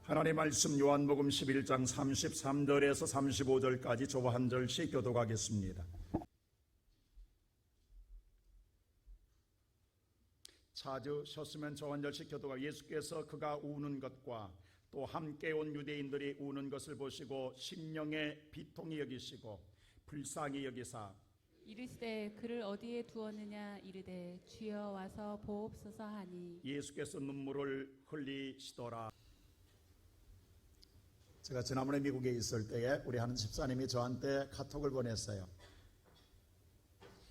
하나님의 말씀 요한복음 11장 33절에서 35절까지 저와 한 절씩 교독하겠습니다. 찾으셨으면 저 한 절씩 교독하고, 예수께서 그가 우는 것과 또 함께 온 유대인들이 우는 것을 보시고 심령에 비통히 여기시고 불쌍히 여기사 이르시되 그를 어디에 두었느냐 이르되 주여 와서 보옵소서 하니 예수께서 눈물을 흘리시더라. 제가 지난번에 미국에 있을 때에 우리 하는 집사님이 저한테 카톡을 보냈어요.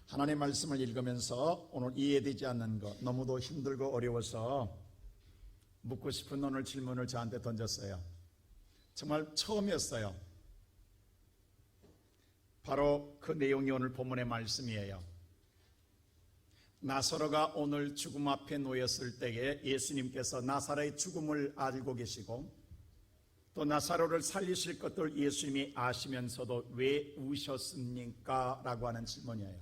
하나님의 말씀을 읽으면서 오늘 이해되지 않는 것, 너무도 힘들고 어려워서 묻고 싶은 오늘 질문을 저한테 던졌어요. 정말 처음이었어요. 바로 그 내용이 오늘 본문의 말씀이에요. 나사로가 오늘 죽음 앞에 놓였을 때에 예수님께서 나사로의 죽음을 알고 계시고 또 나사로를 살리실 것을 예수님이 아시면서도 왜 우셨습니까? 라고 하는 질문이에요.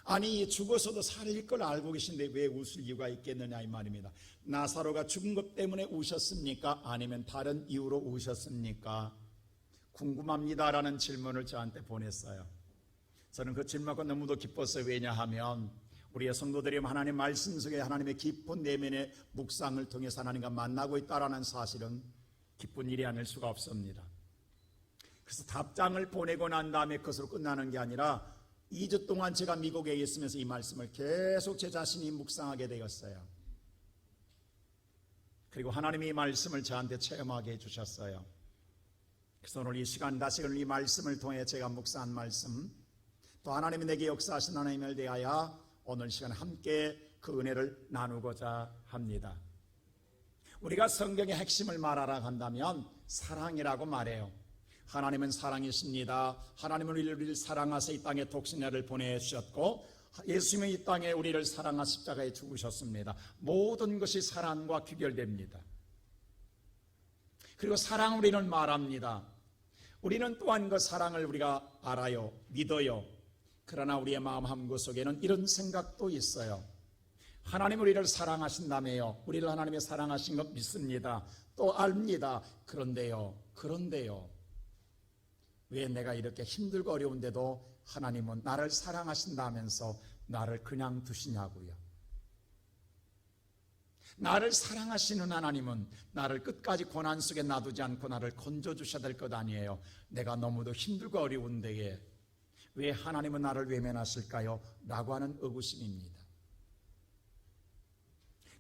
아니, 죽어서도 살릴 걸 알고 계신데 왜 웃을 이유가 있겠느냐 이 말입니다. 나사로가 죽은 것 때문에 우셨습니까? 아니면 다른 이유로 우셨습니까? 궁금합니다라는 질문을 저한테 보냈어요. 저는 그 질문과 너무도 기뻤어요. 왜냐하면 우리의 성도들이 하나님의 말씀 속에 하나님의 깊은 내면의 묵상을 통해서 하나님과 만나고 있다는 사실은 기쁜 일이 아닐 수가 없습니다. 그래서 답장을 보내고 난 다음에 그것으로 끝나는 게 아니라 2주 동안 제가 미국에 있으면서 이 말씀을 계속 제 자신이 묵상하게 되었어요. 그리고 하나님이 이 말씀을 저한테 체험하게 해주셨어요. 그래서 오늘 이 시간 다시금 이 말씀을 통해 제가 묵상한 말씀, 또 하나님이 내게 역사하신 하나님을 대하여 오늘 시간 함께 그 은혜를 나누고자 합니다. 우리가 성경의 핵심을 말하라 한다면 사랑이라고 말해요. 하나님은 사랑이십니다. 하나님은 우리를 사랑하사 이 땅에 독생자를 보내주셨고 예수님은 이 땅에 우리를 사랑하 십자가에 죽으셨습니다. 모든 것이 사랑과 귀결됩니다. 그리고 사랑 우리는 말합니다. 우리는 또한 그 사랑을 우리가 알아요, 믿어요. 그러나 우리의 마음 한구석에는 이런 생각도 있어요. 하나님 우리를 사랑하신다며요. 우리를 하나님이 사랑하신 것 믿습니다. 또 압니다. 그런데요, 왜 내가 이렇게 힘들고 어려운데도 하나님은 나를 사랑하신다면서 나를 그냥 두시냐고요. 나를 사랑하시는 하나님은 나를 끝까지 고난 속에 놔두지 않고 나를 건져주셔야 될 것 아니에요. 내가 너무도 힘들고 어려운데 왜 하나님은 나를 외면하실까요? 라고 하는 의구심입니다.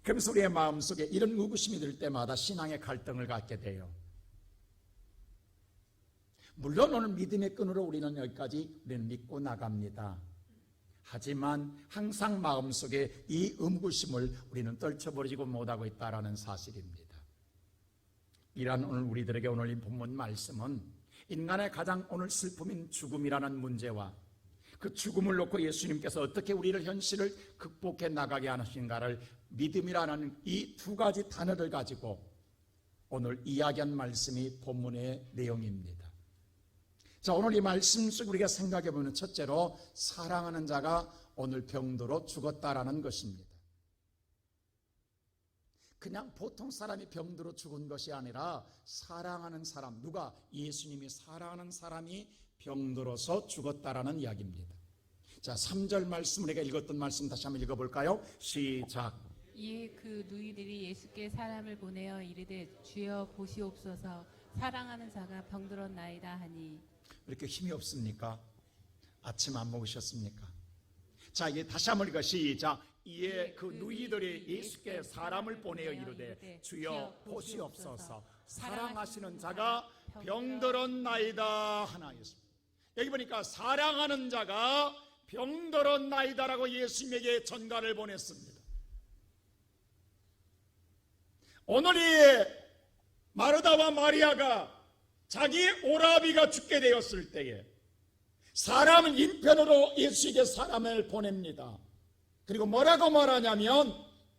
그러면서 우리의 마음속에 이런 의구심이 들 때마다 신앙의 갈등을 갖게 돼요. 물론 오늘 믿음의 끈으로 우리는 여기까지 우리는 믿고 나갑니다. 하지만 항상 마음속에 이 의구심을 우리는 떨쳐버리지 못하고 있다는 사실입니다. 이러한 오늘 우리들에게 오늘 이 본문 말씀은 인간의 가장 오늘 슬픔인 죽음이라는 문제와 그 죽음을 놓고 예수님께서 어떻게 우리를 현실을 극복해 나가게 하신가를 믿음이라는 이 두 가지 단어를 가지고 오늘 이야기한 말씀이 본문의 내용입니다. 자, 오늘 이 말씀 속 우리가 생각해 보면 첫째로 사랑하는 자가 오늘 병들어 죽었다라는 것입니다. 그냥 보통 사람이 병들어 죽은 것이 아니라 사랑하는 사람, 누가? 예수님이 사랑하는 사람이 병들어서 죽었다라는 이야기입니다. 자, 3절 말씀 우리가 읽었던 말씀 다시 한번 읽어볼까요? 시작. 이에 그 누이들이 예수께 사람을 보내어 이르되 주여 보시옵소서 사랑하는 자가 병들었나이다 하니. 이렇게 힘이 없습니까? 아침 안 먹으셨습니까? 자, 이제 다시 한번 읽어. 시작. 이에 그 누이들이 예수께 사람을 보내어 이르되 주여 보시옵소서 사랑하시는 자가 병들었나이다 하나였습니다. 여기 보니까 사랑하는 자가 병들었나이다라고 예수님에게 전가를 보냈습니다. 오늘 이 마르다와 마리아가 자기 오라비가 죽게 되었을 때에 사람은 인편으로 예수에게 사람을 보냅니다. 그리고 뭐라고 말하냐면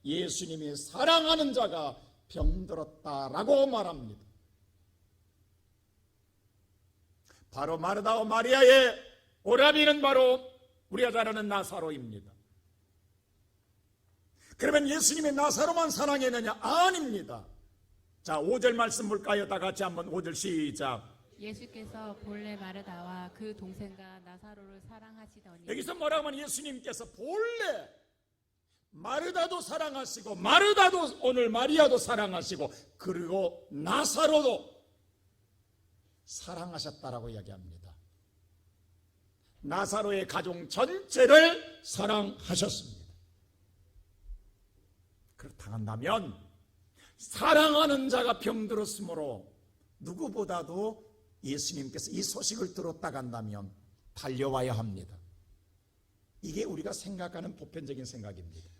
예수님이 사랑하는 자가 병들었다라고 말합니다. 바로 마르다와 마리아의 오라비는 바로 우리가 잘 아는 나사로입니다. 그러면 예수님이 나사로만 사랑했느냐? 아닙니다. 자, 5절 말씀 볼까요? 다 같이 한번 5절 시작. 예수께서 본래 마르다와 그 동생과 나사로를 사랑하시더니 여기서 뭐라고 하면 예수님께서 본래 마르다도 사랑하시고, 마르다도 오늘 마리아도 사랑하시고, 그리고 나사로도 사랑하셨다라고 이야기합니다. 나사로의 가족 전체를 사랑하셨습니다. 그렇다면 사랑하는 자가 병들었으므로 누구보다도 예수님께서 이 소식을 들었다 간다면 달려와야 합니다. 이게 우리가 생각하는 보편적인 생각입니다.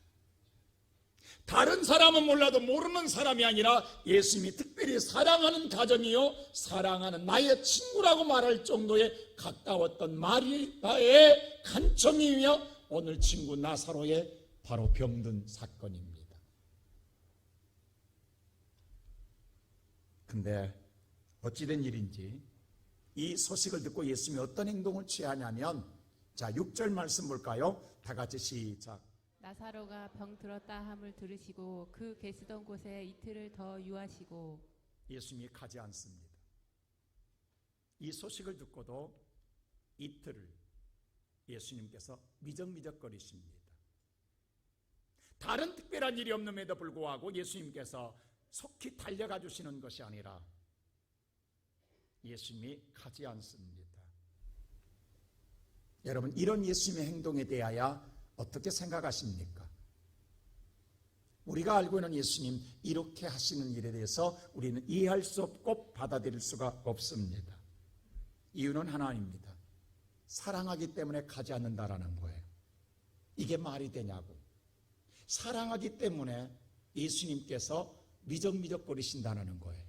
다른 사람은 몰라도 모르는 사람이 아니라 예수님이 특별히 사랑하는 가정이요, 사랑하는 나의 친구라고 말할 정도의 가까웠던 마리아의 간청이며 오늘 친구 나사로의 바로 병든 사건입니다. 근데 어찌된 일인지 이 소식을 듣고 예수님이 어떤 행동을 취하냐면, 자, 6절 말씀 볼까요? 다 같이 시작. 나사로가 병 들었다 함을 들으시고 그 계시던 곳에 이틀을 더 유하시고. 예수님이 가지 않습니다. 이 소식을 듣고도 이틀을 예수님께서 미적미적거리십니다. 다른 특별한 일이 없음에도 불구하고 예수님께서 속히 달려가 주시는 것이 아니라 예수님이 가지 않습니다. 여러분, 이런 예수님의 행동에 대하여 어떻게 생각하십니까? 우리가 알고 있는 예수님, 이렇게 하시는 일에 대해서 우리는 이해할 수 없고 받아들일 수가 없습니다. 이유는 하나입니다. 사랑하기 때문에 가지 않는다라는 거예요. 이게 말이 되냐고. 사랑하기 때문에 예수님께서 미적미적거리신다는 거예요.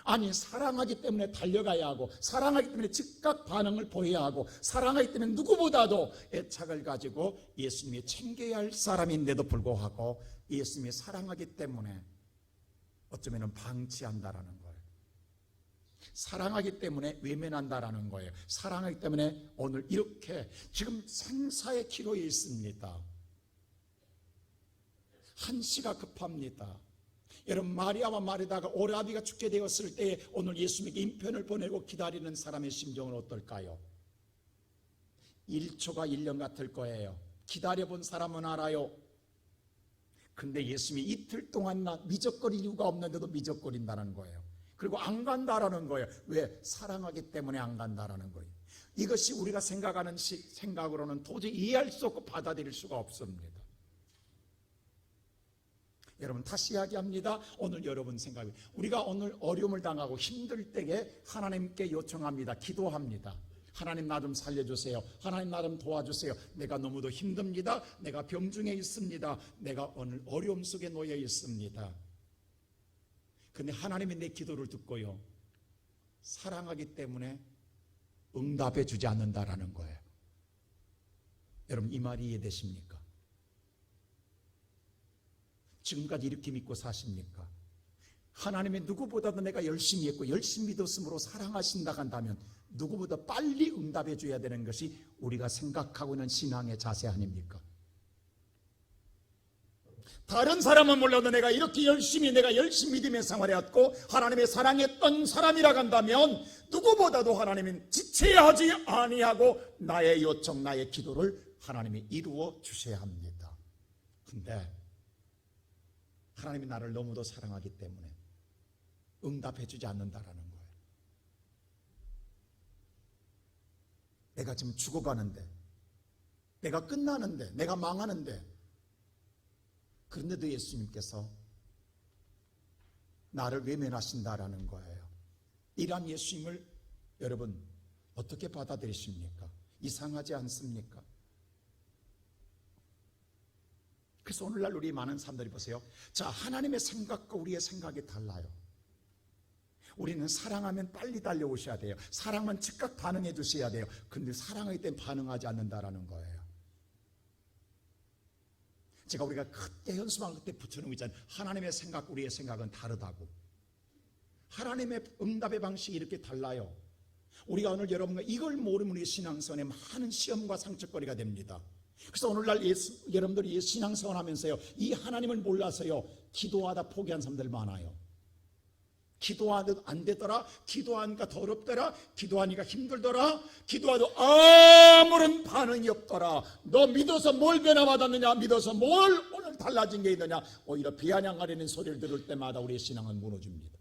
아니, 사랑하기 때문에 달려가야 하고, 사랑하기 때문에 즉각 반응을 보여야 하고, 사랑하기 때문에 누구보다도 애착을 가지고 예수님이 챙겨야 할 사람인데도 불구하고 예수님이 사랑하기 때문에 어쩌면 방치한다라는 거예요. 사랑하기 때문에 외면한다라는 거예요. 사랑하기 때문에 오늘 이렇게 지금 생사의 기로에 있습니다. 한시가 급합니다. 여러분, 마리아와 마르다가 오라비가 죽게 되었을 때 오늘 예수님에게 인편을 보내고 기다리는 사람의 심정은 어떨까요? 1초가 1년 같을 거예요. 기다려본 사람은 알아요. 근데 예수님이 이틀 동안 미적거릴 이유가 없는데도 미적거린다는 거예요. 그리고 안 간다라는 거예요. 왜? 사랑하기 때문에 안 간다라는 거예요. 이것이 우리가 생각하는 생각으로는 도저히 이해할 수 없고 받아들일 수가 없습니다. 여러분, 다시 이야기합니다. 오늘 여러분 생각이, 우리가 오늘 어려움을 당하고 힘들 때에 하나님께 요청합니다. 기도합니다. 하나님, 나 좀 살려주세요. 하나님, 나 좀 도와주세요. 내가 너무도 힘듭니다. 내가 병중에 있습니다. 내가 오늘 어려움 속에 놓여 있습니다. 근데 하나님이 내 기도를 듣고요, 사랑하기 때문에 응답해 주지 않는다라는 거예요. 여러분, 이 말이 이해되십니까? 지금까지 이렇게 믿고 사십니까? 하나님의 누구보다도 내가 열심히 했고 열심히 믿었으므로 사랑하신다 한다면 누구보다 빨리 응답해 줘야 되는 것이 우리가 생각하고 있는 신앙의 자세 아닙니까? 다른 사람은 몰라도 내가 이렇게 열심히 믿음의 생활해왔고 하나님의 사랑했던 사람이라 한다면 누구보다도 하나님은 지체야 하지 아니하고 나의 요청, 나의 기도를 하나님이 이루어 주셔야 합니다. 근데 하나님이 나를 너무도 사랑하기 때문에 응답해 주지 않는다라는 거예요. 내가 지금 죽어가는데, 내가 끝나는데, 내가 망하는데, 그런데도 예수님께서 나를 외면하신다라는 거예요. 이러한 예수님을 여러분 어떻게 받아들이십니까? 이상하지 않습니까? 그래서 오늘날 우리 많은 사람들이 보세요. 자, 하나님의 생각과 우리의 생각이 달라요. 우리는 사랑하면 빨리 달려오셔야 돼요. 사랑하면 즉각 반응해 주셔야 돼요. 근데 사랑할 땐 반응하지 않는다라는 거예요. 제가 우리가 그때 현수막 그때 붙여놓은 거 있잖아요. 하나님의 생각, 우리의 생각은 다르다고. 하나님의 응답의 방식이 이렇게 달라요. 우리가 오늘 여러분과 이걸 모르면 우리 신앙생활에 많은 시험과 상처거리가 됩니다. 그래서 오늘날 여러분들이 신앙생활 하면서요, 이 하나님을 몰라서요, 기도하다 포기한 사람들 많아요. 기도하도 안 되더라, 기도하니까 더럽더라, 기도하니까 힘들더라, 기도하도 아무런 반응이 없더라. 너 믿어서 뭘 변화받았느냐, 믿어서 뭘 오늘 달라진 게 있느냐. 오히려 비아냥거리는 소리를 들을 때마다 우리의 신앙은 무너집니다.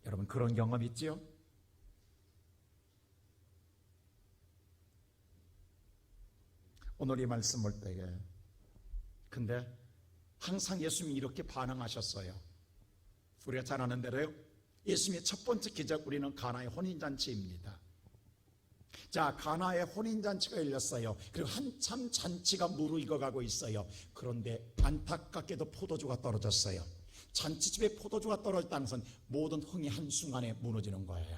여러분 그런 경험 있지요? 오늘 이 말씀 볼 때에 근데 항상 예수님이 이렇게 반응하셨어요. 우리가 잘 아는 대로요, 예수님의 첫 번째 기적, 우리는 가나의 혼인잔치입니다. 자, 가나의 혼인잔치가 열렸어요. 그리고 한참 잔치가 무르익어가고 있어요. 그런데 안타깝게도 포도주가 떨어졌어요. 잔치집에 포도주가 떨어졌다는 것은 모든 흥이 한순간에 무너지는 거예요.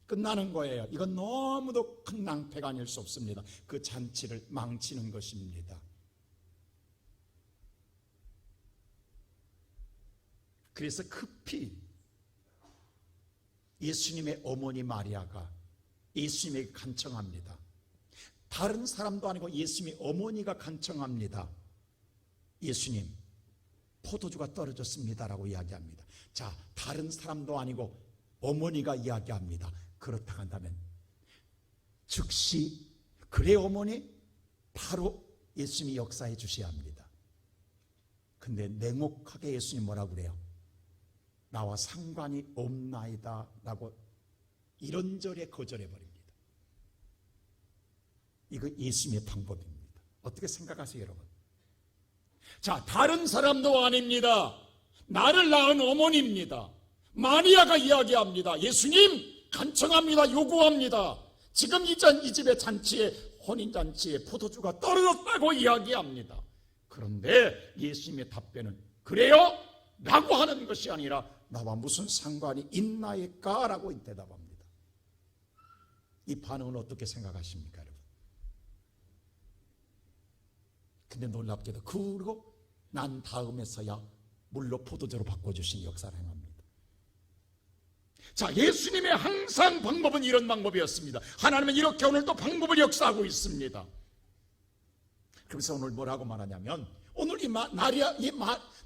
끝나는 거예요. 이건 너무도 큰 낭패가 아닐 수 없습니다. 그 잔치를 망치는 것입니다. 그래서 급히 예수님의 어머니 마리아가 예수님에게 간청합니다. 다른 사람도 아니고 예수님의 어머니가 간청합니다. 예수님, 포도주가 떨어졌습니다라고 이야기합니다. 자, 다른 사람도 아니고 어머니가 이야기합니다. 그렇다 한다면 즉시 그래 어머니, 바로 예수님이 역사해 주셔야 합니다. 근데 냉혹하게 예수님 뭐라고 그래요? 나와 상관이 없나이다 라고 이런저래 거절해 버립니다. 이거 예수님의 방법입니다. 어떻게 생각하세요 여러분? 자, 다른 사람도 아닙니다. 나를 낳은 어머니입니다. 마리아가 이야기합니다. 예수님 간청합니다. 요구합니다. 지금 이 집의 잔치에, 혼인잔치에 포도주가 떨어졌다고 이야기합니다. 그런데 예수님의 답변은 그래요? 라고 하는 것이 아니라 나와 무슨 상관이 있나이까? 라고 대답합니다. 이 반응은 어떻게 생각하십니까 여러분? 근데 놀랍게도 그러고 난 다음에서야 물로 포도주로 바꿔주신 역사를 행합니다. 자, 예수님의 항상 방법은 이런 방법이었습니다. 하나님은 이렇게 오늘 또 방법을 역사하고 있습니다. 그래서 오늘 뭐라고 말하냐면, 오늘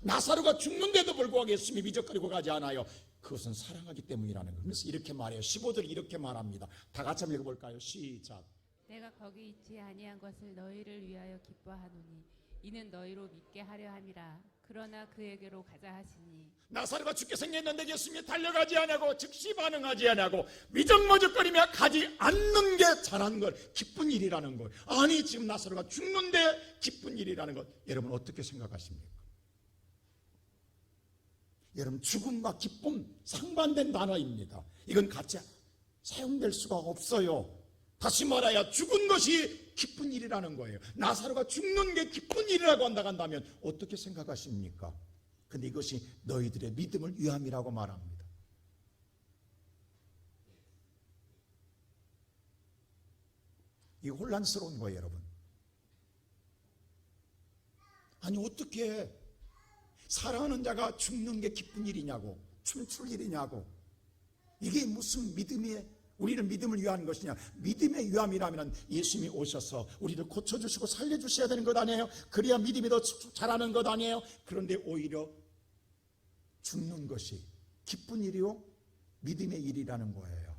나사로가 죽는데도 불구하고 예수님이 미적거리고 가지 않아요. 그것은 사랑하기 때문이라는 거예요. 그래서 이렇게 말해요. 15절이 이렇게 말합니다. 다 같이 한번 읽어볼까요? 시작. 내가 거기 있지 아니한 것을 너희를 위하여 기뻐하노니 이는 너희로 믿게 하려 함이라. 그러나 그에게로 가자 하시니, 나사로가 죽게 생겼는데 예수님이 달려가지 않냐고, 즉시 반응하지 않냐고, 미적머적거리며 가지 않는 게 잘한 걸, 기쁜 일이라는 걸. 아니 지금 나사로가 죽는데 기쁜 일이라는 것, 여러분 어떻게 생각하십니까? 여러분 죽음과 기쁨 상반된 단어입니다. 이건 같이 사용될 수가 없어요. 다시 말하여 죽은 것이 기쁜 일이라는 거예요. 나사로가 죽는 게 기쁜 일이라고 한다면 어떻게 생각하십니까? 근데 이것이 너희들의 믿음을 위함이라고 말합니다. 이거 혼란스러운 거예요 여러분. 아니 어떻게 사랑하는 자가 죽는 게 기쁜 일이냐고, 춤출 일이냐고. 이게 무슨 믿음이에요? 우리는 믿음을 위한 것이냐? 믿음의 위함이라면 예수님이 오셔서 우리를 고쳐주시고 살려주셔야 되는 것 아니에요? 그래야 믿음이 더 잘하는 것 아니에요? 그런데 오히려 죽는 것이 기쁜 일이요? 믿음의 일이라는 거예요.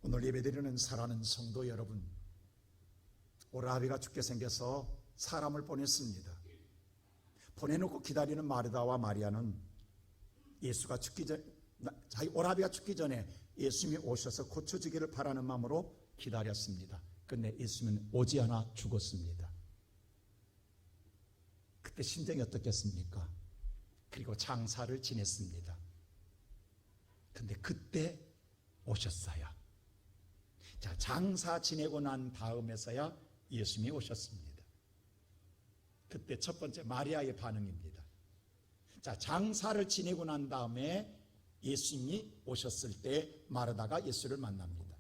오늘 예배드리는 사랑하는 성도 여러분, 오라비가 죽게 생겨서 사람을 보냈습니다. 보내놓고 기다리는 마르다와 마리아는 예수가 죽기 전, 자기 오라비가 죽기 전에 예수님이 오셔서 고쳐주기를 바라는 마음으로 기다렸습니다. 그런데 예수님은 오지 않아 죽었습니다. 그때 심정이 어떻겠습니까? 그리고 장사를 지냈습니다. 근데 그때 오셨어요. 자, 장사 지내고 난 다음에서야 예수님이 오셨습니다. 그때 첫 번째 마리아의 반응입니다. 자, 장사를 지내고 난 다음에 예수님이 오셨을 때 마르다가 예수를 만납니다.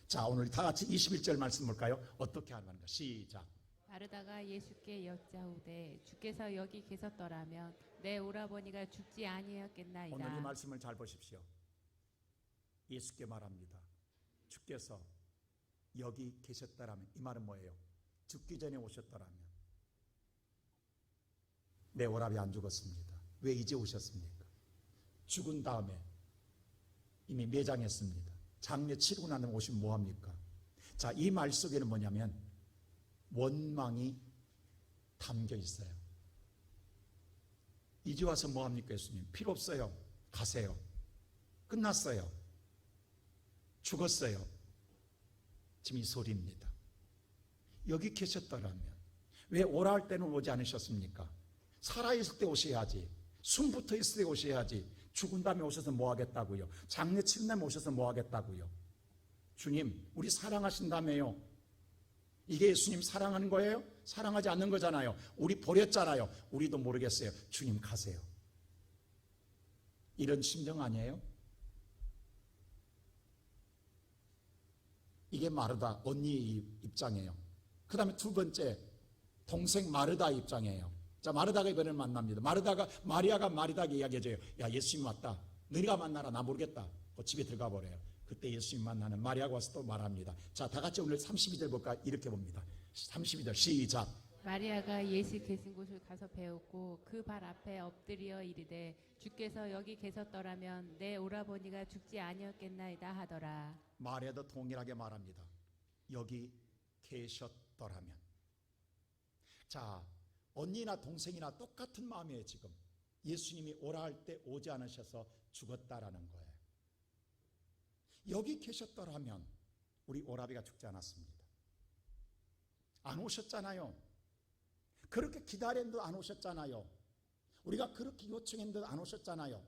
자, 오늘 다 같이 21절 말씀 볼까요? 어떻게 하는가? 시작. 마르다가 예수께 여짜오되 주께서 여기 계셨더라면 내 오라버니가 죽지 아니하였겠나이다. 오늘 이 말씀을 잘 보십시오. 예수께 말합니다. 주께서 여기 계셨더라면, 이 말은 뭐예요? 죽기 전에 오셨더라면. 내 오라비 안 죽었습니다. 왜 이제 오셨습니까? 죽은 다음에 이미 매장했습니다. 장례 치르고 난 다음에 오시면 뭐합니까? 자, 이 말 속에는 뭐냐면 원망이 담겨 있어요. 이제 와서 뭐합니까? 예수님 필요 없어요. 가세요. 끝났어요. 죽었어요. 지금 이 소리입니다. 여기 계셨더라면 왜 오라 할 때는 오지 않으셨습니까? 살아있을 때 오셔야지. 숨 붙어 있을 때 오셔야지. 죽은 다음에 오셔서 뭐 하겠다고요? 장례 치른 다음에 오셔서 뭐 하겠다고요? 주님, 우리 사랑하신다며요. 이게 예수님 사랑하는 거예요? 사랑하지 않는 거잖아요. 우리 버렸잖아요. 우리도 모르겠어요. 주님 가세요. 이런 심정 아니에요? 이게 마르다 언니의 입장이에요. 그 다음에 두 번째 동생 마르다의 입장이에요. 자, 마르다가 이번에 만납니다. 마리아가 마르다에게 이야기해줘요. 야, 예수님 왔다. 너희가 만나라. 나 모르겠다. 집에 들어가 버려요. 그때 예수님 만나는 마리아가 와서 또 말합니다. 자, 다 같이 오늘 32절 볼까? 이렇게 봅니다. 32절 시작. 마리아가 예수 계신 곳을 가서 배웠고 그 발 앞에 엎드려 이르되 주께서 여기 계셨더라면 내 오라버니가 죽지 아니었겠나이다 하더라. 마리아도 동일하게 말합니다. 여기 계셨더라면. 자, 언니나 동생이나 똑같은 마음이에요. 지금 예수님이 오라 할 때 오지 않으셔서 죽었다라는 거예요. 여기 계셨더라면 우리 오라비가 죽지 않았습니다. 안 오셨잖아요. 그렇게 기다렸는데 안 오셨잖아요. 우리가 그렇게 요청했는데 안 오셨잖아요.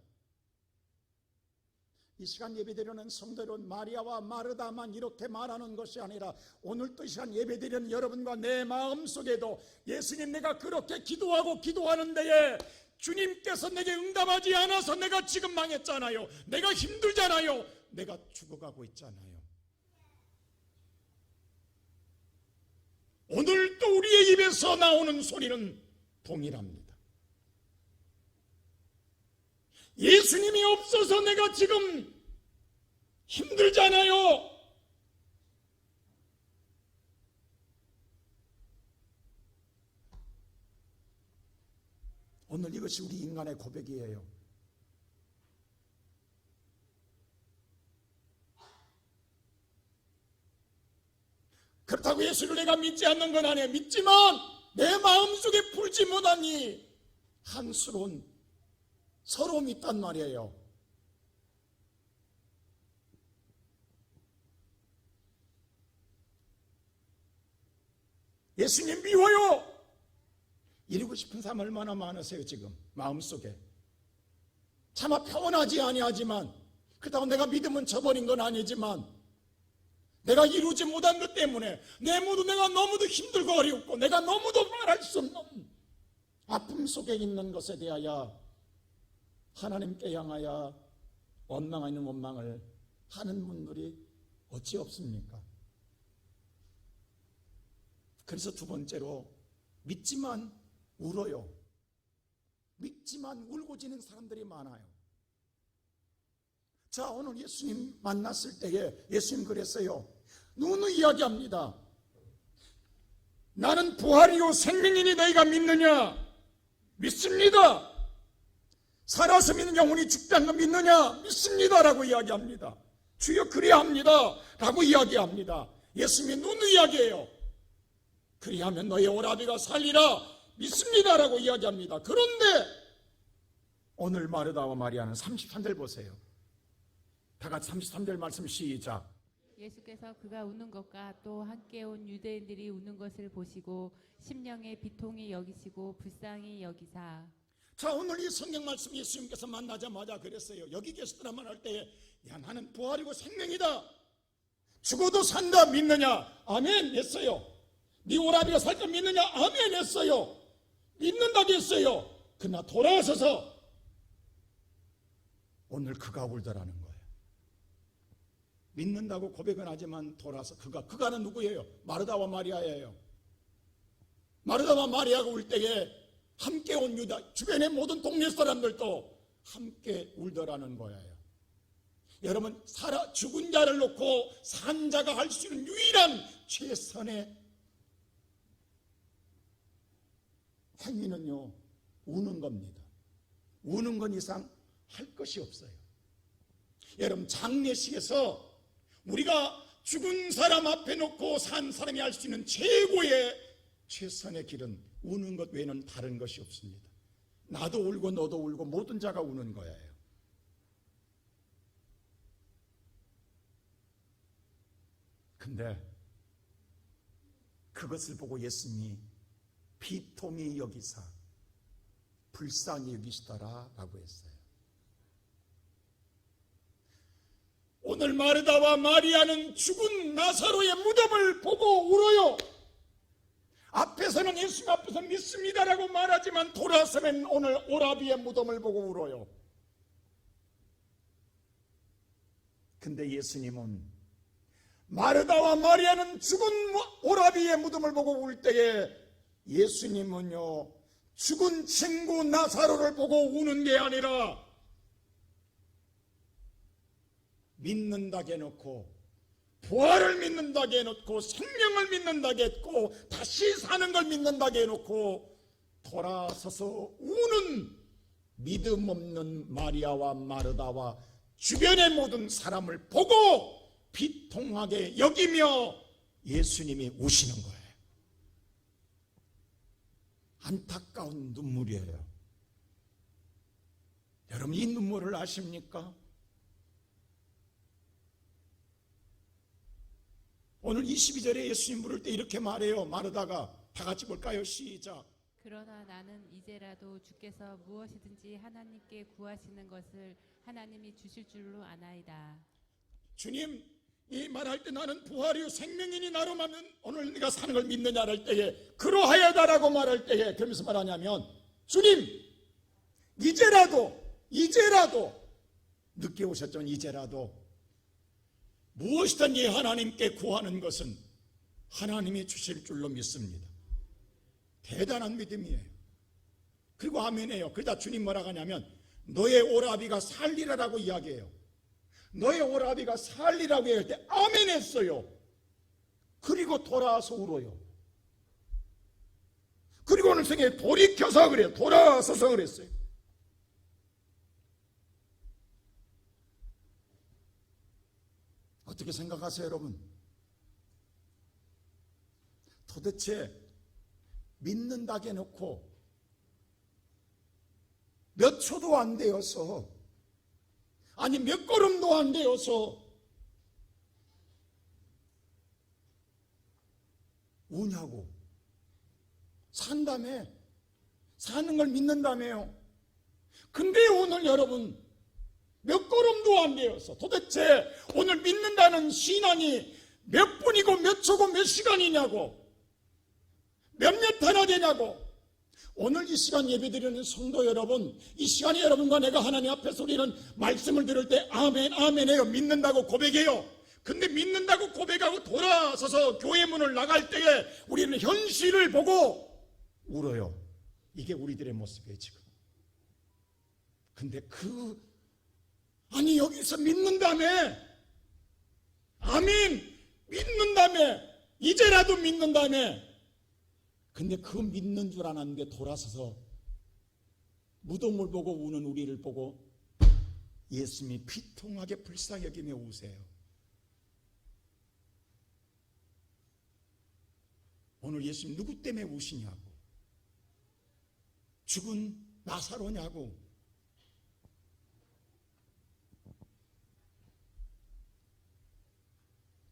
이 시간 예배드리는 성도 여러분, 마리아와 마르다만 이렇게 말하는 것이 아니라 오늘 또 이 시간 예배드리는 여러분과 내 마음속에도 예수님, 내가 그렇게 기도하고 기도하는 데에 주님께서 내게 응답하지 않아서 내가 지금 망했잖아요. 내가 힘들잖아요. 내가 죽어가고 있잖아요. 오늘 또 우리의 입에서 나오는 소리는 동일합니다. 예수님이 없어서 내가 지금 힘들잖아요. 오늘 이것이 우리 인간의 고백이에요. 그렇다고 예수를 내가 믿지 않는 건 아니에요. 믿지만 내 마음속에 풀지 못하니 한스러운 서러움이 있단 말이에요. 예수님 미워요. 이러고 싶은 사람 얼마나 많으세요 지금 마음속에. 차마 평온하지 아니하지만, 그렇다고 내가 믿음은 저버린 건 아니지만 내가 이루지 못한 것 때문에 내가 너무도 힘들고 어렵고 내가 너무도 말할 수 없는 아픔 속에 있는 것에 대하여 하나님께 향하여 원망하는 원망을 하는 분들이 어찌 없습니까? 그래서 두 번째로 믿지만 울어요. 믿지만 울고 지는 사람들이 많아요. 자, 오늘 예수님 만났을 때에 예수님 그랬어요. 누누이 이야기합니다. 나는 부활이요 생명이니 너희가 믿느냐? 믿습니다. 살아서 믿는 영혼이 죽지 않는 거 믿느냐? 믿습니다라고 이야기합니다. 주여 그리합니다 라고 이야기합니다. 예수님이 누누이 이야기해요. 그리하면 너의 오라비가 살리라 믿습니다라고 이야기합니다. 그런데 오늘 마르다와 마리아는 33절 보세요. 다 같이 33절 말씀 시작. 예수께서 그가 우는 것과 또 함께 온 유대인들이 우는 것을 보시고 심령의 비통이 여기시고 불쌍히 여기사. 자, 오늘 이 성경 말씀 예수님께서 만나자마자 그랬어요. 여기 계시더라만 할 때에 야, 나는 부활이고 생명이다. 죽어도 산다 믿느냐? 아멘 했어요. 네 오라비가 살 거 믿느냐? 아멘 했어요. 믿는다고 했어요. 그러나 돌아서서 오늘 그가 울더라는 거예요. 믿는다고 고백은 하지만 돌아서 그가는 누구예요? 마르다와 마리아예요. 마르다와 마리아가 울 때에 함께 온 유다 주변의 모든 동네 사람들도 함께 울더라는 거예요. 여러분, 죽은 자를 놓고 산 자가 할 수 있는 유일한 최선의 행위는요, 우는 겁니다. 우는 것 이상 할 것이 없어요. 여러분, 장례식에서 우리가 죽은 사람 앞에 놓고 산 사람이 할 수 있는 최고의 최선의 길은 우는 것 외에는 다른 것이 없습니다. 나도 울고 너도 울고 모든 자가 우는 거예요. 근데 그것을 보고 예수님이 비통히 여기사 불쌍히 여기시더라라고 했어요. 오늘 마르다와 마리아는 죽은 나사로의 무덤을 보고 울어요. 앞에서는 예수님 앞에서 믿습니다라고 말하지만 돌아서면 오늘 오라비의 무덤을 보고 울어요. 근데 예수님은 마르다와 마리아는 죽은 오라비의 무덤을 보고 울 때에 예수님은요, 죽은 친구 나사로를 보고 우는 게 아니라 믿는다게 해놓고, 부활을 믿는다게 해놓고, 생명을 믿는다게 했고, 다시 사는 걸 믿는다게 해놓고 돌아서서 우는 믿음 없는 마리아와 마르다와 주변의 모든 사람을 보고 비통하게 여기며 예수님이 우시는 거예요. 안타까운 눈물이에요. 여러분, 이 눈물을 아십니까? 오늘 22절에 예수님 부를 때 이렇게 말해요. 마르다가, 다 같이 볼까요? 시작. 그러나 나는 이제라도 주께서 무엇이든지 하나님께 구하시는 것을 하나님이 주실 줄로 아나이다. 주님, 이 말할 때 나는 부활이요 생명이니 나로 말면 오늘 네가 사는 걸 믿느냐 할 때에 그러하여다라고 말할 때에 그러면서 말하냐면, 주님, 이제라도 늦게 오셨지만 이제라도 무엇이든지 하나님께 구하는 것은 하나님이 주실 줄로 믿습니다. 대단한 믿음이에요. 그리고 아멘해요. 그러다 주님 뭐라고 하냐면 너의 오라비가 살리라라고 이야기해요. 너의 오라비가 살리라고 할 때 아멘했어요. 그리고 돌아와서 울어요. 그리고 오늘 생에 돌이켜서 그래요. 돌아서서 그랬어요. 어떻게 생각하세요, 여러분? 도대체 믿는다게 해놓고 몇 초도 안 되어서, 아니 몇 걸음도 안 되어서 우냐고. 산다며, 사는 걸 믿는다며요. 근데 오늘 여러분 몇 걸음도 안 되어서 도대체 오늘 믿는다는 신앙이 몇 분이고 몇 초고 몇 시간이냐고, 몇몇 하나 되냐고. 오늘 이 시간 예배드리는 성도 여러분, 이 시간에 여러분과 내가 하나님 앞에서 우리는 말씀을 들을 때 아멘 아멘 해요. 믿는다고 고백해요. 근데 믿는다고 고백하고 돌아서서 교회 문을 나갈 때에 우리는 현실을 보고 울어요. 이게 우리들의 모습이에요 지금. 근데 아니 여기서 믿는다며, 아멘, 믿는다며, 이제라도 믿는다며. 근데 그 믿는 줄 아는데 돌아서서 무덤을 보고 우는 우리를 보고 예수님이 비통하게 불쌍히 여기며 우세요. 오늘 예수님 누구 때문에 우시냐고. 죽은 나사로냐고.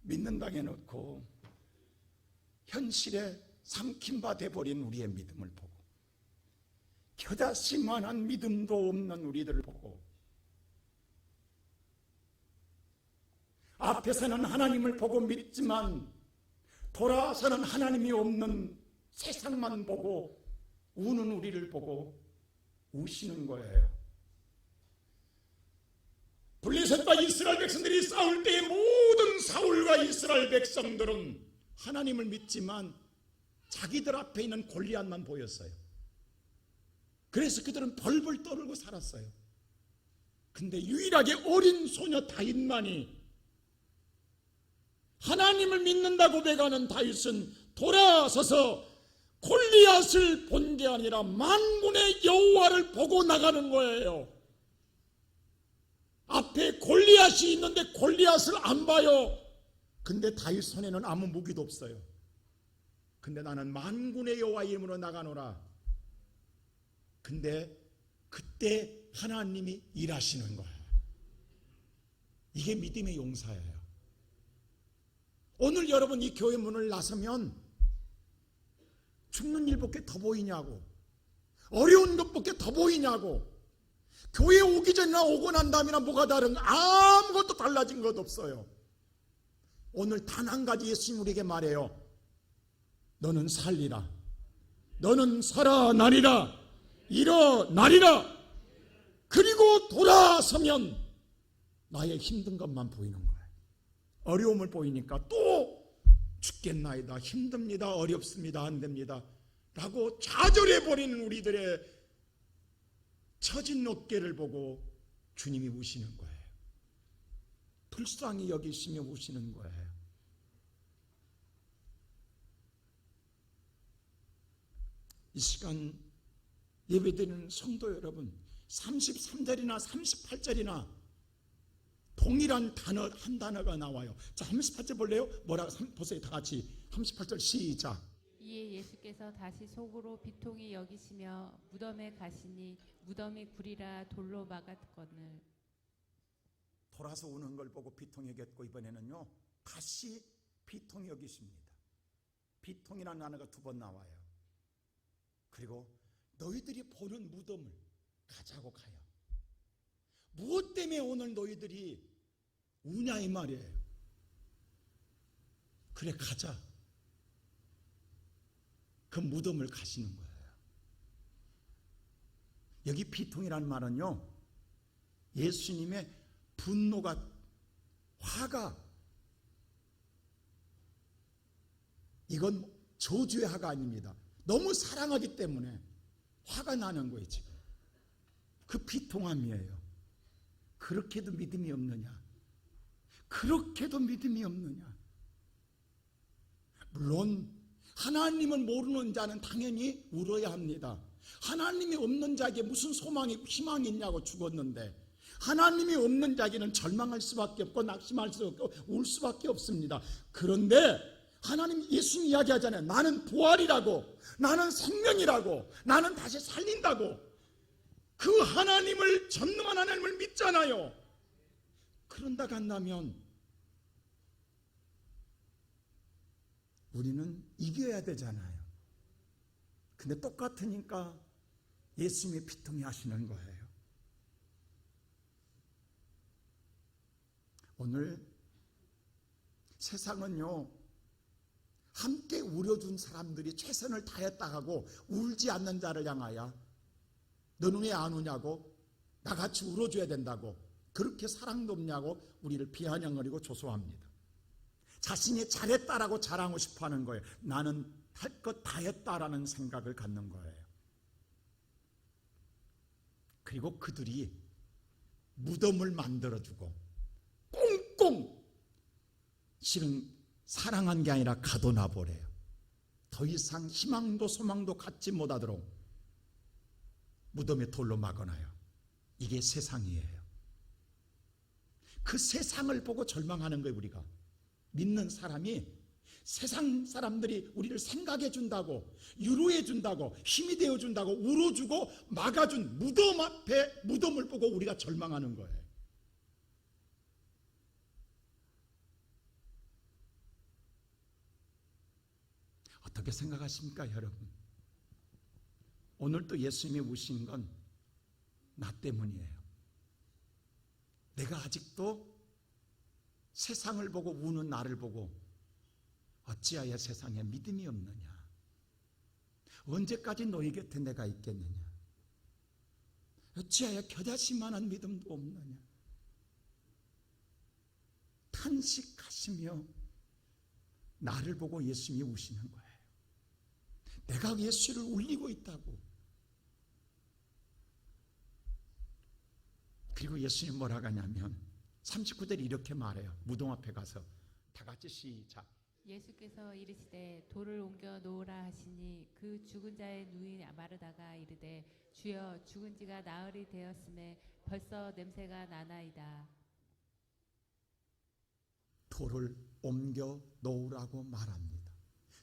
믿는다고 해놓고 현실에 삼킨 바 돼버린 우리의 믿음을 보고, 겨자씨만한 믿음도 없는 우리들을 보고, 앞에서는 하나님을 보고 믿지만 돌아서는 하나님이 없는 세상만 보고 우는 우리를 보고 우시는 거예요. 블레셋과 이스라엘 백성들이 싸울 때의 모든 사울과 이스라엘 백성들은 하나님을 믿지만 자기들 앞에 있는 골리앗만 보였어요. 그래서 그들은 벌벌 떨고 살았어요. 근데 유일하게 어린 소녀 다윗만이, 하나님을 믿는다고 고백하는 다윗은 돌아서서 골리앗을 본 게 아니라 만군의 여호와를 보고 나가는 거예요. 앞에 골리앗이 있는데 골리앗을 안 봐요. 근데 다윗 손에는 아무 무기도 없어요. 근데 나는 만군의 여호와 이름으로 나가노라. 근데 그때 하나님이 일하시는 거예요. 이게 믿음의 용사예요. 오늘 여러분 이 교회 문을 나서면 죽는 일밖에 더 보이냐고, 어려운 것밖에 더 보이냐고, 교회 오기 전이나 오고 난 다음이나 뭐가 다른가? 아무것도 달라진 것 없어요. 오늘 단 한 가지 예수님 우리에게 말해요. 너는 살리라, 너는 살아나리라, 일어나리라. 그리고 돌아서면 나의 힘든 것만 보이는 거예요. 어려움을 보이니까 또 죽겠나이다, 힘듭니다, 어렵습니다, 안 됩니다 라고 좌절해버리는 우리들의 처진 어깨를 보고 주님이 우시는 거예요. 불쌍히 여기시며 우시는 거예요. 이 시간 예배드리는 성도 여러분, 33절이나 38절이나 동일한 단어 한 단어가 나와요. 자, 38절 볼래요? 뭐라 보세요. 다 같이 38절 시작. 이에 예수께서 다시 속으로 비통히 여기시며 무덤에 가시니 무덤이 구리라 돌로 막았거늘. 돌아서 오는 걸 보고 비통히 여겼고, 이번에는요 다시 비통히 여기십니다. 비통이라는 단어가 두 번 나와요. 그리고 너희들이 보는 무덤을 가자고 가요. 무엇 때문에 오늘 너희들이 우냐 이 말이에요. 그래 가자. 그 무덤을 가시는 거예요. 여기 비통이라는 말은요, 예수님의 분노가, 화가, 이건 저주의 화가 아닙니다. 너무 사랑하기 때문에 화가 나는 거예요 지금. 그 비통함이에요. 그렇게도 믿음이 없느냐? 그렇게도 믿음이 없느냐? 물론 하나님을 모르는 자는 당연히 울어야 합니다. 하나님이 없는 자에게 무슨 소망이, 희망이 있냐고. 죽었는데 하나님이 없는 자에게는 절망할 수밖에 없고 낙심할 수 없고 울 수밖에 없습니다. 그런데 하나님, 예수님 이야기하잖아요. 나는 부활이라고, 나는 생명이라고, 나는 다시 살린다고. 그 하나님을, 전능한 하나님을 믿잖아요. 그런다 간다면 우리는 이겨야 되잖아요. 근데 똑같으니까 예수님이 비통히 하시는 거예요. 오늘 세상은요, 함께 울어준 사람들이 최선을 다했다 하고 울지 않는 자를 향하여 너는 왜 안 우냐고, 나같이 울어줘야 된다고, 그렇게 사랑도 없냐고 우리를 비아냥거리고 조소합니다. 자신이 잘했다라고 자랑하고 싶어하는 거예요. 나는 할 것 다 했다라는 생각을 갖는 거예요. 그리고 그들이 무덤을 만들어주고 꽁꽁, 실은 사랑한 게 아니라 가둬놔버려요. 더 이상 희망도 소망도 갖지 못하도록 무덤에 돌로 막아놔요. 이게 세상이에요. 그 세상을 보고 절망하는 거예요. 우리가 믿는 사람이, 세상 사람들이 우리를 생각해 준다고, 위로해 준다고, 힘이 되어 준다고 울어주고 막아준 무덤 앞에, 무덤을 보고 우리가 절망하는 거예요. 어떻게 생각하십니까 여러분? 오늘 또 예수님이 우신 건 나 때문이에요. 내가 아직도 세상을 보고 우는 나를 보고 어찌하여 세상에 믿음이 없느냐? 언제까지 너희 곁에 내가 있겠느냐? 어찌하여 겨자씨만한 믿음도 없느냐? 탄식하시며 나를 보고 예수님이 우시는 거예요. 내가 예수를 울리고 있다고. 그리고 예수님 뭐라고 하냐면 39절에 이렇게 말해요. 무덤 앞에 가서 다 같이 시작. 예수께서 이르시되 돌을 옮겨 놓으라 하시니 그 죽은 자의 누이 마르다가 이르되 주여 죽은 지가 나흘이 되었음에 벌써 냄새가 나나이다. 돌을 옮겨 놓으라고 말합니다.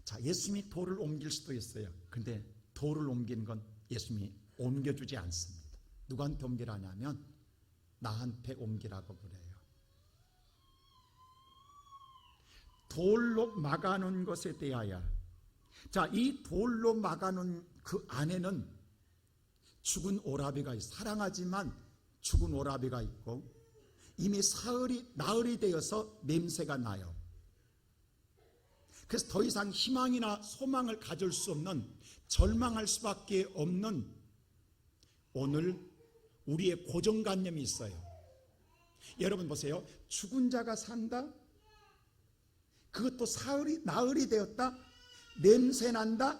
자, 예수님이 돌을 옮길 수도 있어요. 근데 돌을 옮기는 건 예수님이 옮겨주지 않습니다. 누구한테 옮기라냐면 나한테 옮기라고 그래요. 돌로 막아놓은 것에 대하여, 자, 이 돌로 막아놓은 그 안에는 죽은 오라비가 있어요. 사랑하지만 죽은 오라비가 있고 이미 나흘이 되어서 냄새가 나요. 그래서 더 이상 희망이나 소망을 가질 수 없는, 절망할 수밖에 없는 오늘 우리의 고정관념이 있어요. 여러분 보세요. 죽은 자가 산다? 그것도 나흘이 되었다? 냄새 난다?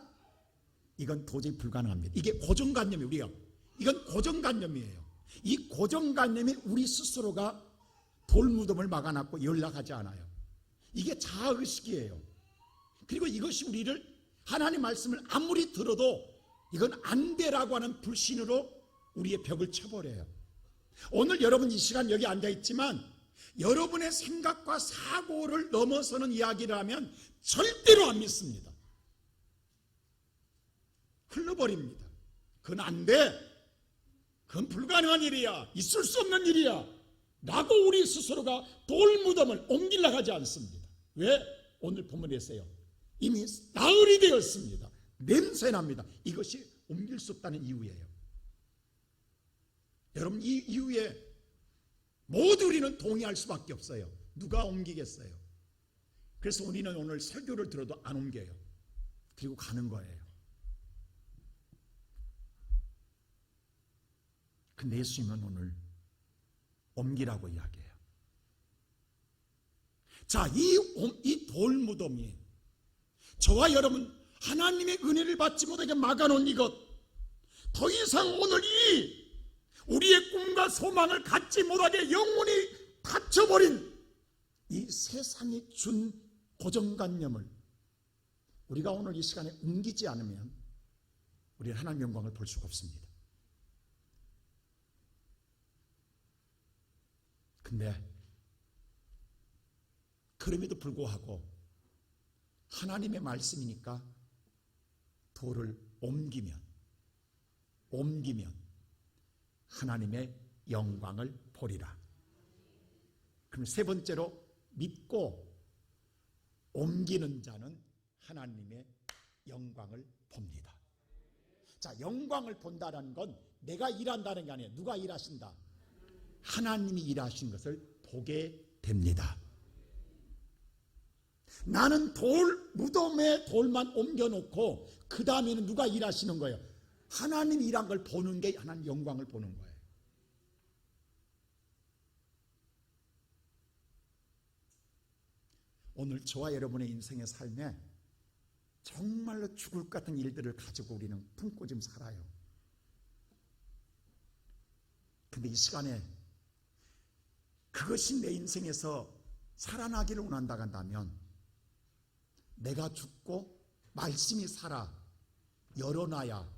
이건 도저히 불가능합니다. 이게 고정관념이에요. 이건 고정관념이에요. 이 고정관념이 우리 스스로가 돌무덤을 막아놨고 연락하지 않아요. 이게 자아의식이에요. 그리고 이것이 우리를 하나님 말씀을 아무리 들어도 이건 안 돼라고 하는 불신으로 우리의 벽을 쳐버려요. 오늘 여러분 이 시간 여기 앉아있지만 여러분의 생각과 사고를 넘어서는 이야기를 하면 절대로 안 믿습니다. 흘러버립니다. 그건 안 돼. 그건 불가능한 일이야. 있을 수 없는 일이야. 라고 우리 스스로가 돌무덤을 옮기려고 하지 않습니다. 왜? 오늘 본문에서요. 이미 나흘이 되었습니다. 냄새납니다. 이것이 옮길 수 없다는 이유예요. 여러분, 이 이유에 모두 우리는 동의할 수밖에 없어요. 누가 옮기겠어요? 그래서 우리는 오늘 설교를 들어도 안 옮겨요. 그리고 가는 거예요. 근데 예수님은 오늘 옮기라고 이야기해요. 자, 이 돌무덤이 저와 여러분 하나님의 은혜를 받지 못하게 막아놓은 이것, 더 이상 오늘 이 우리의 꿈과 소망을 갖지 못하게 영원히 닫혀버린 이 세상이 준 고정관념을 우리가 오늘 이 시간에 옮기지 않으면 우리는 하나님의 영광을 볼 수가 없습니다. 근데 그럼에도 불구하고 하나님의 말씀이니까 돌을 옮기면 하나님의 영광을 보리라. 그럼 세 번째로 믿고 옮기는 자는 하나님의 영광을 봅니다. 자, 영광을 본다는 건 내가 일한다는 게 아니에요. 누가 일하신다? 하나님이 일하신 것을 보게 됩니다. 나는 무덤에 돌만 옮겨놓고 그 다음에는 누가 일하시는 거예요? 하나님이 일한 걸 보는 게 하나님 영광을 보는 거예요. 오늘 저와 여러분의 인생의 삶에 정말로 죽을 것 같은 일들을 가지고 우리는 품고 좀 살아요. 근데 이 시간에 그것이 내 인생에서 살아나기를 원한다고 한다면 내가 죽고 말씀이 살아 열어놔야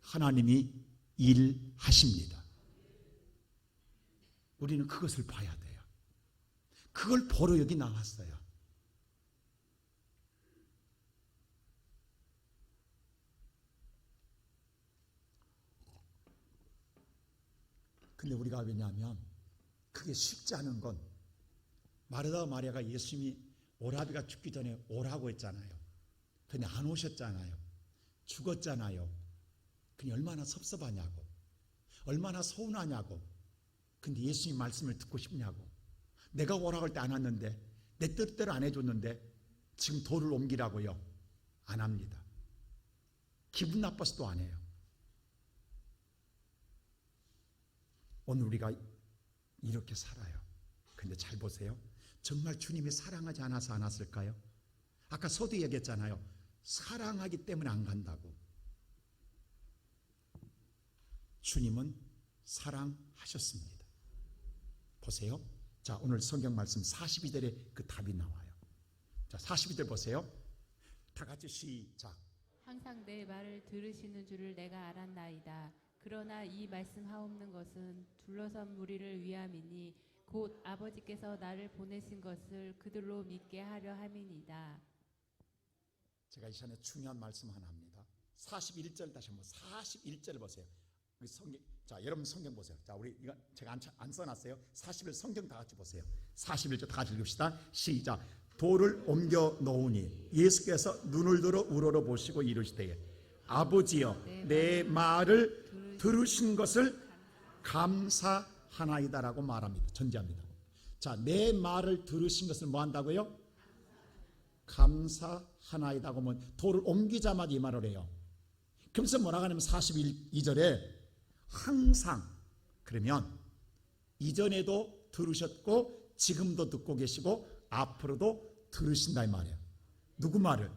하나님이 일하십니다. 우리는 그것을 봐야 돼요. 그걸 보러 여기 나왔어요. 근데 우리가 왜냐하면 그게 쉽지 않은 건 마르다 마리아가 예수님이 오라비가 죽기 전에 오라고 했잖아요. 근데 안 오셨잖아요. 죽었잖아요. 그게 얼마나 섭섭하냐고, 얼마나 서운하냐고. 근데 예수님 말씀을 듣고 싶냐고. 내가 오라고 할 때 안 왔는데, 내 뜻대로 안 해줬는데 지금 돌을 옮기라고요? 안 합니다. 기분 나빠서도 안 해요. 오늘 우리가 이렇게 살아요. 근데 잘 보세요. 정말 주님이 사랑하지 않아서 안 왔을까요? 아까 서두 얘기했잖아요. 사랑하기 때문에 안 간다고. 주님은 사랑하셨습니다. 보세요. 자, 오늘 성경 말씀 42절에 그 답이 나와요. 자, 42절 보세요. 다 같이 시작. 항상 내 말을 들으시는 줄을 내가 알았나이다. 그러나 이 말씀하옵는 것은 둘러선 무리를 위함이니 곧 아버지께서 나를 보내신 것을 그들로 믿게 하려 함이니이다. 제가 이 시간에 중요한 말씀 하나 합니다. 41절 다시 한번 41절 보세요. 성경, 자, 여러분 성경 보세요. 자, 우리 이거 제가 안 써놨어요. 41 성경 다 같이 보세요. 41절 다 같이 읽읍시다. 시작. 돌을 옮겨 놓으니 예수께서 눈을 들어 우러러 보시고 이르시되 아버지여 내 말을 들으신 것을 감사하나이다라고 말합니다. 전제합니다. 자, 내 말을 들으신 것을 뭐 한다고요? 감사하나이다고 하면 돌을 옮기자마자 이 말을 해요. 그래서 뭐라고 하냐면 42절에 항상, 그러면 이전에도 들으셨고 지금도 듣고 계시고 앞으로도 들으신다 이 말이에요. 누구 말을?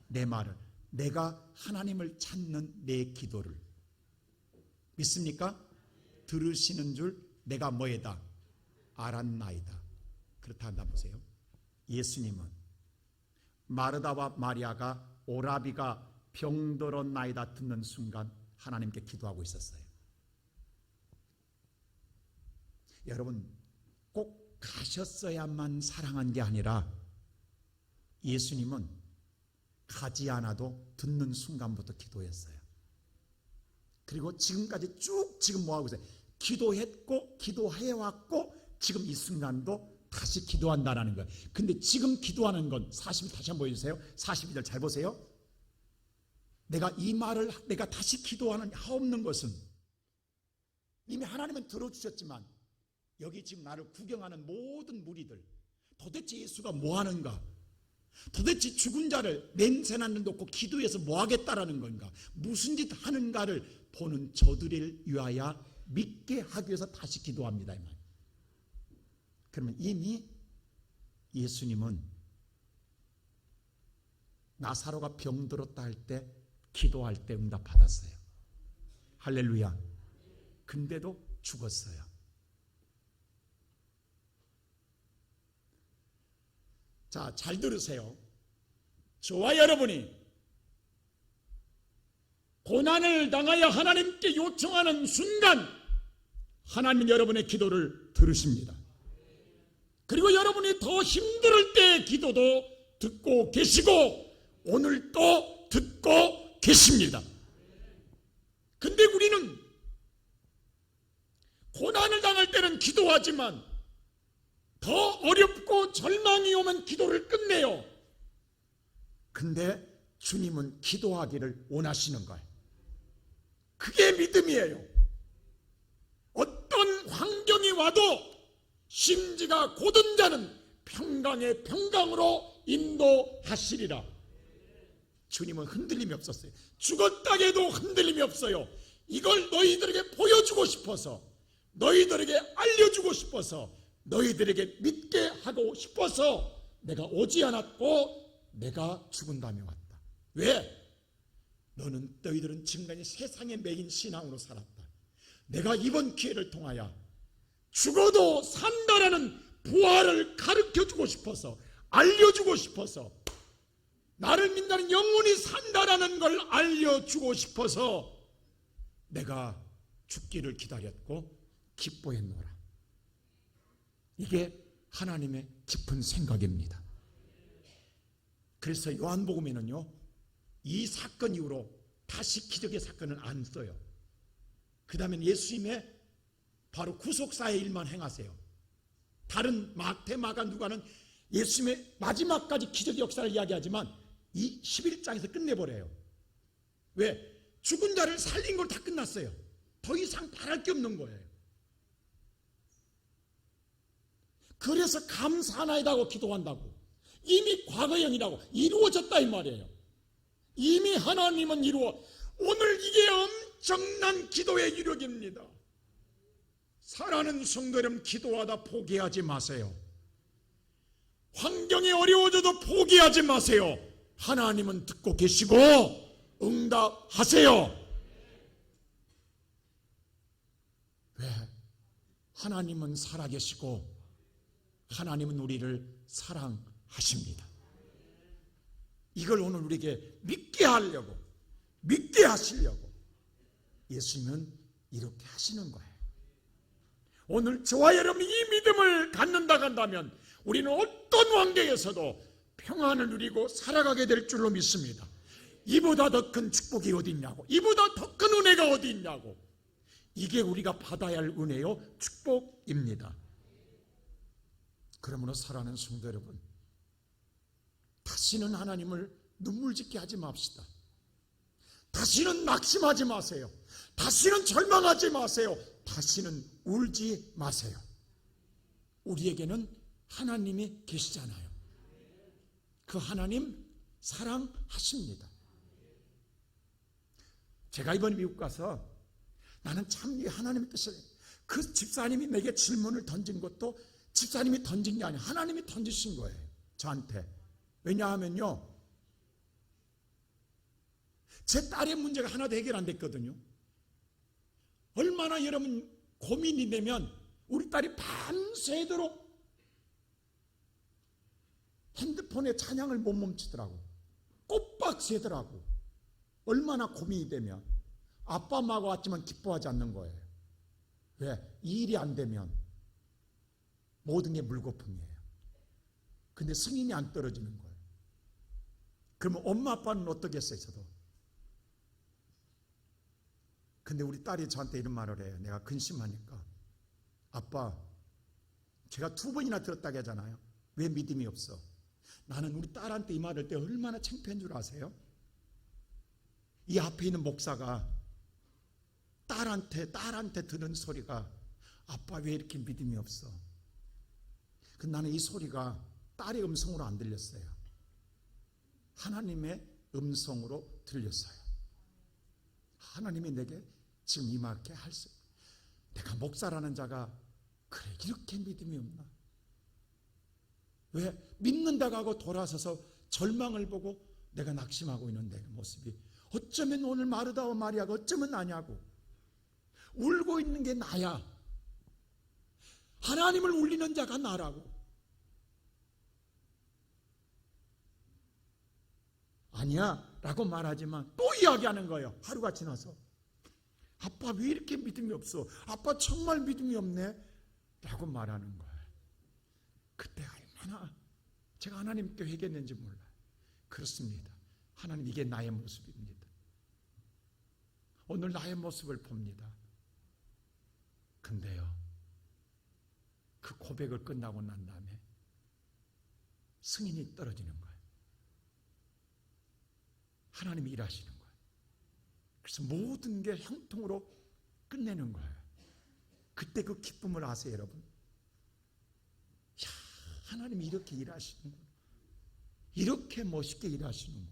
내 말을. 내가 하나님을 찾는 내 기도를 믿습니까? 들으시는 줄 내가 뭐에다? 알았나이다. 그렇다 한다 보세요. 예수님은 마르다와 마리아가 오라비가 병들었나이다 듣는 순간 하나님께 기도하고 있었어요. 여러분, 꼭 가셨어야만 사랑한 게 아니라 예수님은 가지 않아도 듣는 순간부터 기도했어요. 그리고 지금까지 쭉 지금 뭐하고 있어요? 기도했고 기도해왔고 지금 이 순간도 다시 기도한다는 거예요. 근데 지금 기도하는 건 40일 다시 한번 보여주세요. 42절 잘 보세요. 내가 이 말을 내가 다시 기도하는 하옵는 것은 이미 하나님은 들어주셨지만 여기 지금 나를 구경하는 모든 무리들 도대체 예수가 뭐 하는가? 도대체 죽은 자를 냄새나는 놓고 기도해서 뭐 하겠다라는 건가? 무슨 짓 하는가를 보는 저들을 위하여 믿게 하기 위해서 다시 기도합니다. 이 말. 그러면 이미 예수님은 나사로가 병들었다 할 때 기도할 때 응답 받았어요. 할렐루야. 근데도 죽었어요. 자, 잘 들으세요. 저와 여러분이 고난을 당하여 하나님께 요청하는 순간 하나님은 여러분의 기도를 들으십니다. 그리고 여러분이 더 힘들 때 기도도 듣고 계시고 오늘도 듣고 계십니다. 근데 우리는 고난을 당할 때는 기도하지만 더 어렵고 절망이 오면 기도를 끝내요. 근데 주님은 기도하기를 원하시는 거예요. 그게 믿음이에요. 어떤 환경이 와도 심지가 곧은 자는 평강의 평강으로 인도하시리라. 주님은 흔들림이 없었어요. 죽었다 해도 흔들림이 없어요. 이걸 너희들에게 보여주고 싶어서, 너희들에게 알려주고 싶어서, 너희들에게 믿게 하고 싶어서 내가 오지 않았고 내가 죽은 다음에 왔다. 왜? 너희들은 지금까지 세상에 매인 신앙으로 살았다. 내가 이번 기회를 통하여 죽어도 산다라는 부활을 가르쳐주고 싶어서, 알려주고 싶어서, 나를 믿는 영혼이 산다라는 걸 알려주고 싶어서 내가 죽기를 기다렸고 기뻐했노라. 이게 하나님의 깊은 생각입니다. 그래서 요한복음에는요, 이 사건 이후로 다시 기적의 사건을 안 써요. 그 다음에 예수님의 바로 구속사의 일만 행하세요. 다른 마태, 마가, 누가는 예수님의 마지막까지 기적의 역사를 이야기하지만 이 11장에서 끝내버려요. 왜? 죽은 자를 살린 걸 다 끝났어요. 더 이상 바랄 게 없는 거예요. 그래서 감사하나이다고 기도한다고. 이미 과거형이라고 이루어졌다 이 말이에요. 이미 하나님은 이루어. 오늘 이게 엄청난 기도의 유력입니다. 사랑하는 성도 여러분, 기도하다 포기하지 마세요. 환경이 어려워져도 포기하지 마세요. 하나님은 듣고 계시고 응답하세요. 왜? 하나님은 살아계시고 하나님은 우리를 사랑하십니다. 이걸 오늘 우리에게 믿게 하려고, 믿게 하시려고 예수님은 이렇게 하시는 거예요. 오늘 저와 여러분이 이 믿음을 갖는다 한다면 우리는 어떤 환경에서도 평안을 누리고 살아가게 될 줄로 믿습니다. 이보다 더 큰 축복이 어디 있냐고, 이보다 더 큰 은혜가 어디 있냐고. 이게 우리가 받아야 할 은혜요 축복입니다. 그러므로 사랑하는 성도 여러분, 다시는 하나님을 눈물 짓게 하지 맙시다. 다시는 낙심하지 마세요. 다시는 절망하지 마세요. 다시는 울지 마세요. 우리에게는 하나님이 계시잖아요. 그 하나님 사랑하십니다. 제가 이번 미국 가서 나는 참 이 하나님의 뜻을, 그 집사님이 내게 질문을 던진 것도 집사님이 던진 게 아니에요. 하나님이 던지신 거예요, 저한테. 왜냐하면요, 제 딸의 문제가 하나도 해결 안 됐거든요. 얼마나 여러분 고민이 되면 우리 딸이 밤새도록 핸드폰에 찬양을 못 멈추더라고. 꼬박 새더라고. 얼마나 고민이 되면. 아빠 엄마가 왔지만 기뻐하지 않는 거예요. 왜? 이 일이 안 되면 모든 게 물거품이에요. 근데 승인이 안 떨어지는 거예요. 그러면 엄마 아빠는 어떻겠어요, 저도? 근데 우리 딸이 저한테 이런 말을 해요. 내가 근심하니까. 아빠, 제가 2번이나 들었다고 하잖아요. 왜 믿음이 없어? 나는 우리 딸한테 이 말을 할 때 얼마나 창피한 줄 아세요? 이 앞에 있는 목사가 딸한테 들은 소리가, 아빠 왜 이렇게 믿음이 없어? 나는 이 소리가 딸의 음성으로 안 들렸어요. 하나님의 음성으로 들렸어요. 하나님이 내게 지금 이렇게 할 수, 내가 목사라는 자가 그래 이렇게 믿음이 없나? 왜? 믿는다고 하고 돌아서서 절망을 보고 내가 낙심하고 있는 내 모습이, 어쩌면 오늘 마르다와 마리아가 어쩌면 나냐고. 울고 있는 게 나야. 하나님을 울리는 자가 나라고. 아니야 라고 말하지만 또 이야기하는 거예요. 하루가 지나서. 아빠 왜 이렇게 믿음이 없어? 아빠 정말 믿음이 없네 라고 말하는 거예요. 그때 얼마나 제가 하나님께 회개했는지 몰라요. 그렇습니다. 하나님, 이게 나의 모습입니다. 오늘 나의 모습을 봅니다. 근데요, 그 고백을 끝나고 난 다음에 승인이 떨어지는 거예요. 하나님이 일하시는 거예요. 그래서 모든 게 형통으로 끝내는 거예요. 그때 그 기쁨을 아세요, 여러분? 야, 하나님이 이렇게 일하시는구나. 이렇게 멋있게 일하시는구나.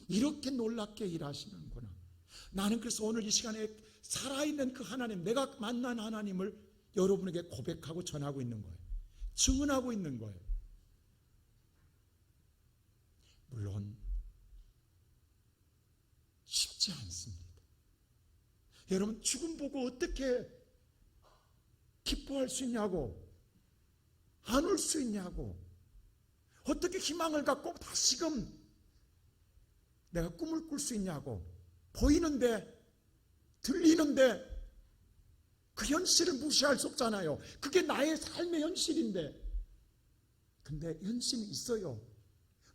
이렇게 놀랍게 일하시는구나. 나는 그래서 오늘 이 시간에 살아있는 그 하나님, 내가 만난 하나님을 여러분에게 고백하고 전하고 있는 거예요. 증언하고 있는 거예요. 물론 쉽지 않습니다. 여러분, 죽음 보고 어떻게 기뻐할 수 있냐고, 안 울 수 있냐고, 어떻게 희망을 갖고 다시금 내가 꿈을 꿀 수 있냐고. 보이는데, 들리는데 그 현실을 무시할 수 없잖아요. 그게 나의 삶의 현실인데. 근데 현실이 있어요.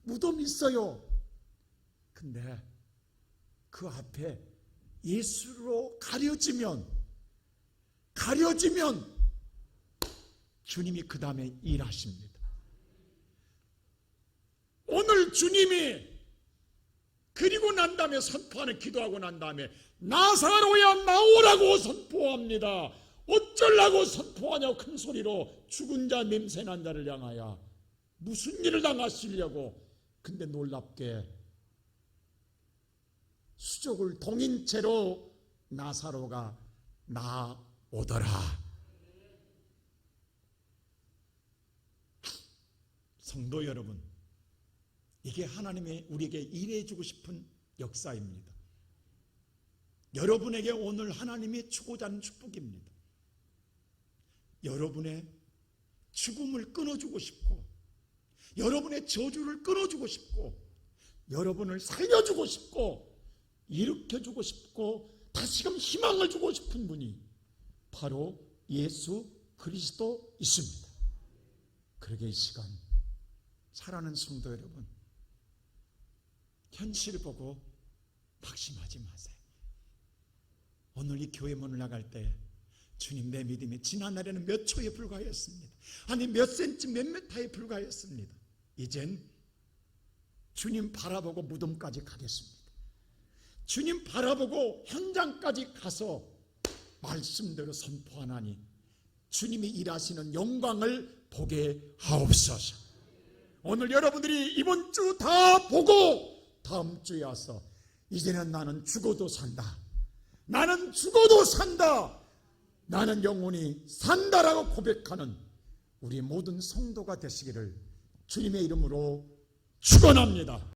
무덤이 있어요. 근데 그 앞에 예수로 가려지면 주님이 그 다음에 일하십니다. 오늘 주님이 그리고 난 다음에 선포하는, 기도하고 난 다음에 나사로야 나오라고 선포합니다. 어쩌려고 선포하냐고 큰 소리로, 죽은 자, 냄새난 자를 향하여 무슨 일을 당하시려고. 근데 놀랍게 수족을 동인 채로 나사로가 나오더라. 성도 여러분, 이게 하나님의 우리에게 일해주고 싶은 역사입니다. 여러분에게 오늘 하나님이 주고자 하는 축복입니다. 여러분의 죽음을 끊어주고 싶고, 여러분의 저주를 끊어주고 싶고, 여러분을 살려주고 싶고, 일으켜주고 싶고, 다시금 희망을 주고 싶은 분이 바로 예수 그리스도이십니다. 그러게 이 시간 사랑하는 성도 여러분, 현실 보고 낙심하지 마세요. 오늘 이 교회 문을 나갈 때 주님, 내 믿음이 지난날에는 몇 초에 불과했습니다. 아니 몇 센치 몇 미터에 불과했습니다. 이젠 주님 바라보고 무덤까지 가겠습니다. 주님 바라보고 현장까지 가서 말씀대로 선포하나니 주님이 일하시는 영광을 보게 하옵소서. 오늘 여러분들이 이번 주 다 보고 다음 주에 와서 이제는 나는 죽어도 산다, 나는 죽어도 산다, 나는 영원히 산다라고 고백하는 우리 모든 성도가 되시기를 주님의 이름으로 축원합니다.